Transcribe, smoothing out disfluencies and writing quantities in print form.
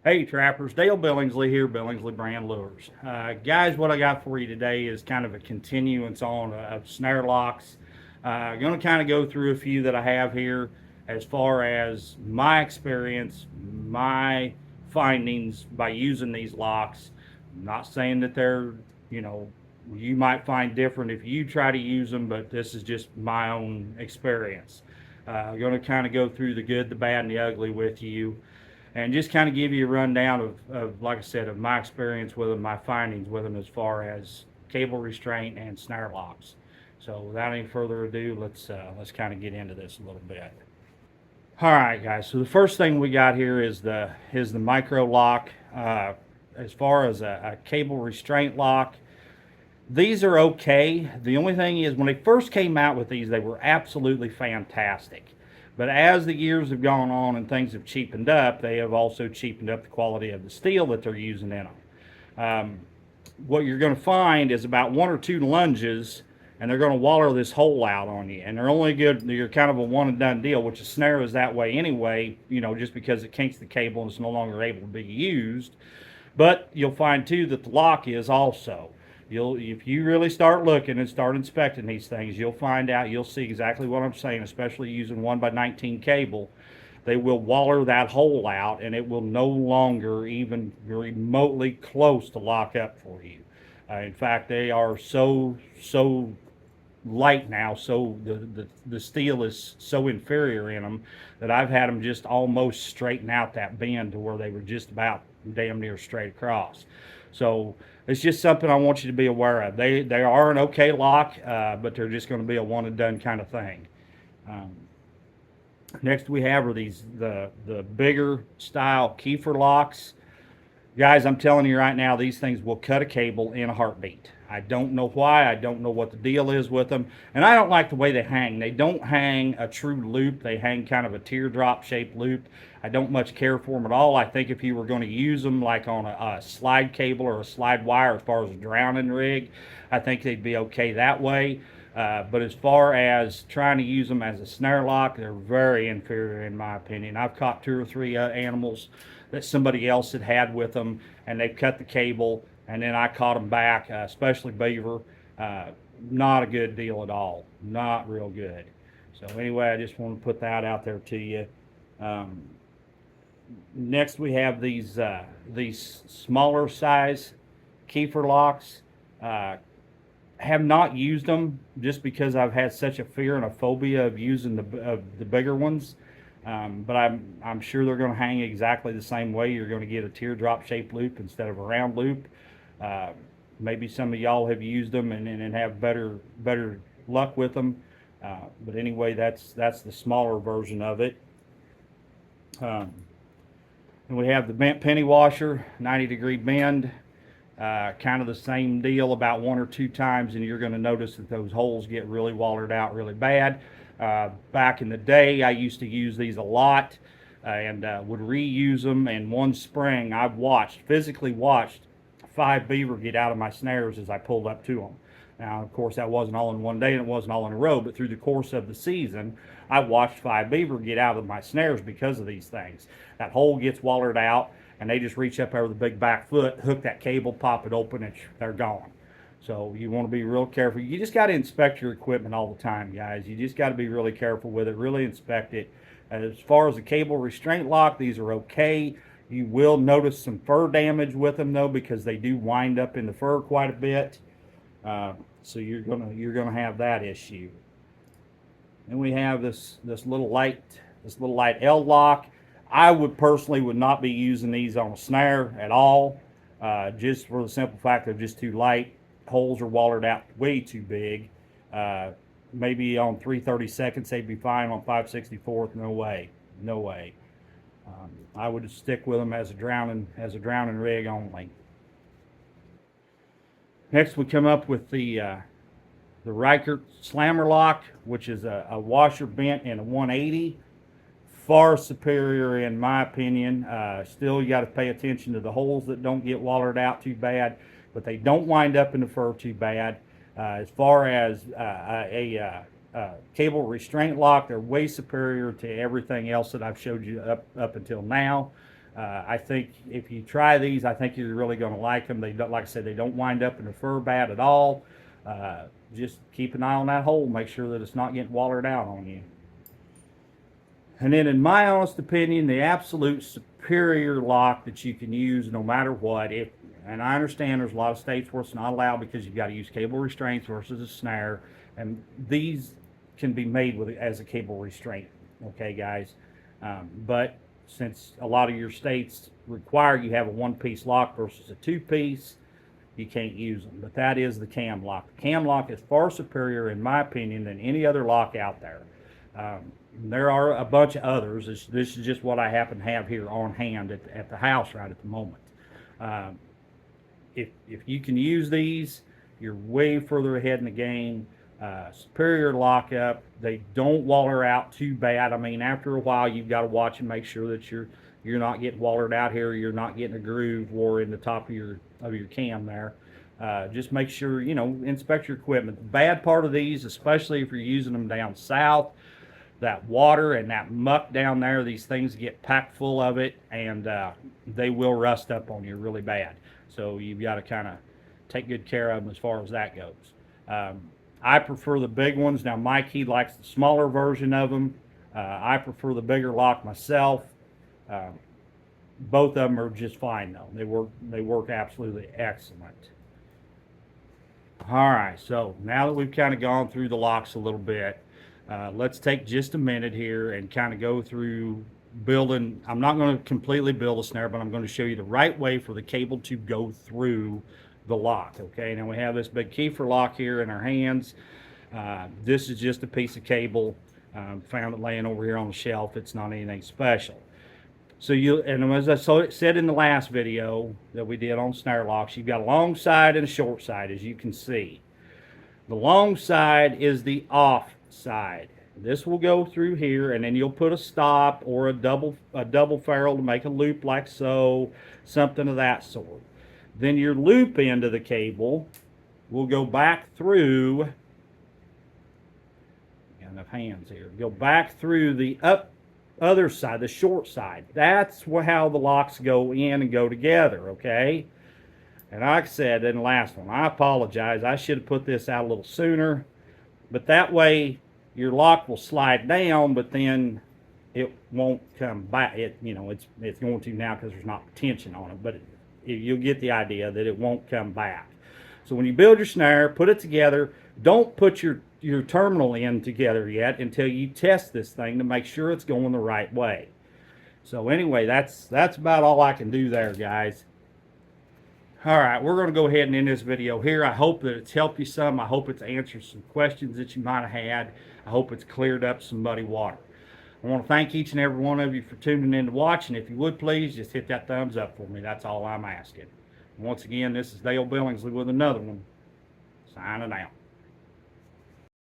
Hey trappers, Dale Billingsley here, Billingsley Brand Lures. Guys, what I got for you today is kind of a continuance on of snare locks. I'm going to kind of go through a few that I have here as far as my experience, my findings by using these locks. I'm not saying that they're, you know, you might find different if you try to use them, but this is just my own experience. I'm going to kind of go through the good, the bad, and the ugly with you and just kind of give you a rundown of, like I said, of my experience with them, my findings with them as far as cable restraint and snare locks. So without any further ado, let's kind of get into this a little bit. All right, guys. So the first thing we got here is the micro lock. As far as a cable restraint lock, these are okay. The only thing is, when they first came out with these, they were absolutely fantastic. But as the years have gone on and things have cheapened up, they have also cheapened up the quality of the steel that they're using in them. Um, what you're going to find is about one or two lunges, and they're going to waller this hole out on you. And they're only good, you're kind of a one and done deal, which a snare is that way anyway, just because it kinks the cable and it's no longer able to be used. But you'll find too that the lock is also. If you really start looking and start inspecting these things, you'll find out, you'll see exactly what I'm saying, especially using 1x19 cable. They will waller that hole out and it will no longer even remotely close to lock up for you. In fact, they are so light now, so the steel is so inferior in them that I've had them just almost straighten out that bend to where they were just about damn near straight across. So it's just something I want you to be aware of. They are an okay lock, but they're just going to be a one and done kind of thing. Um, Next we have are the bigger style kefir locks. Guys, I'm telling you right now, these things will cut a cable in a heartbeat. I don't know why. I don't know what the deal is with them. And I don't like the way they hang. They don't hang a true loop. They hang kind of a teardrop shaped loop. I don't much care for them at all. I think if you were going to use them like on a slide cable or a slide wire as far as a drowning rig, I think they'd be okay that way. But as far as trying to use them as a snare lock, they're very inferior in my opinion. I've caught two or three animals that somebody else had with them, and they've cut the cable, and then I caught them back, especially beaver. Uh, Not a good deal at all. Not real good. So anyway, I just want to put that out there to you. Um, Next, we have these smaller size kefir locks. Uh, have not used them just because I've had such a fear and a phobia of using the bigger ones. But I'm sure they're going to hang exactly the same way. You're going to get a teardrop shaped loop instead of a round loop. Uh, Maybe some of y'all have used them and have better luck with them. But anyway, that's the smaller version of it. Um, and we have the bent penny washer, 90-degree bend. Kind of the same deal about one or two times, and you're going to notice that those holes get really wallered out really bad. Back in the day, I used to use these a lot and would reuse them. And one spring, I've physically watched 5 beaver get out of my snares as I pulled up to them. Now, of course, that wasn't all in one day and it wasn't all in a row, but through the course of the season, I watched 5 beaver get out of my snares because of these things. That hole gets wallered out, and they just reach up over the big back foot, hook that cable, pop it open, and they're gone. So you want to be real careful. You just got to inspect your equipment all the time, guys. You just got to be really careful with it, really inspect it. As far as the cable restraint lock, these are okay. You will notice some fur damage with them though, because they do wind up in the fur quite a bit. So you're gonna have that issue. And we have this little light L lock. I would personally would not be using these on a snare at all, just for the simple fact they're just too light. Holes are wallered out way too big. Uh, Maybe on 3/32 they'd be fine. On 5/64, no way, no way. I would stick with them as a drowning rig only. Next, we come up with the Riker slammer lock, which is a washer bent in a 180. Far superior in my opinion. Still, you got to pay attention to the holes that don't get wallered out too bad, but they don't wind up in the fur too bad. As far as a cable restraint lock, they're way superior to everything else that I've showed you up until now. I think if you try these, I think you're really going to like them. They don't, like I said, they don't wind up in the fur bad at all. Just keep an eye on that hole. Make sure that it's not getting watered out on you. And then, in my honest opinion, the absolute superior lock that you can use no matter what, and I understand there's a lot of states where it's not allowed because you've got to use cable restraints versus a snare, and these can be made with as a cable restraint, okay, guys? But since a lot of your states require you have a one-piece lock versus a two-piece, you can't use them. But that is the cam lock. The cam lock is far superior, in my opinion, than any other lock out there. There are a bunch of others. This is just what I happen to have here on hand at the house right at the moment. If you can use these, you're way further ahead in the game. Superior lockup. They don't waller out too bad. I mean, after a while, you've got to watch and make sure that you're not getting wallered out here. You're not getting a groove wore in the top of your cam there. Just make sure, inspect your equipment. The bad part of these, especially if you're using them down south, that water and that muck down there, these things get packed full of it, and they will rust up on you really bad. So you've got to kind of take good care of them as far as that goes. I prefer the big ones. Now, Mike, he likes the smaller version of them. I prefer the bigger lock myself. Both of them are just fine, though. They work absolutely excellent. All right, so now that we've kind of gone through the locks a little bit, let's take just a minute here and kind of go through building. I'm not going to completely build a snare, but I'm going to show you the right way for the cable to go through the lock. Okay, now we have this big kefir lock here in our hands. This is just a piece of cable. Found it laying over here on the shelf. It's not anything special. So and as I said in the last video that we did on snare locks, you've got a long side and a short side, as you can see. The long side is the off side. This will go through here, and then you'll put a stop or a double ferrule to make a loop like so, something of that sort. Then your loop end of the cable will go back through. Got enough hands here. Go back through the other side, the short side. That's how the locks go in and go together, okay? And like I said in the last one, I apologize. I should have put this out a little sooner. But that way, your lock will slide down, but then it won't come back. It's going to now because there's not tension on it, but you'll get the idea that it won't come back. So when you build your snare, put it together. Don't put your terminal in together yet until you test this thing to make sure it's going the right way. So anyway, that's about all I can do there, guys. All right, we're going to go ahead and end this video here. I hope that it's helped you some. I hope it's answered some questions that you might have had. I hope it's cleared up some muddy water. I want to thank each and every one of you for tuning in to watch, and if you would please, just hit that thumbs up for me. That's all I'm asking. Once again, this is Dale Billingsley with another one. Signing out.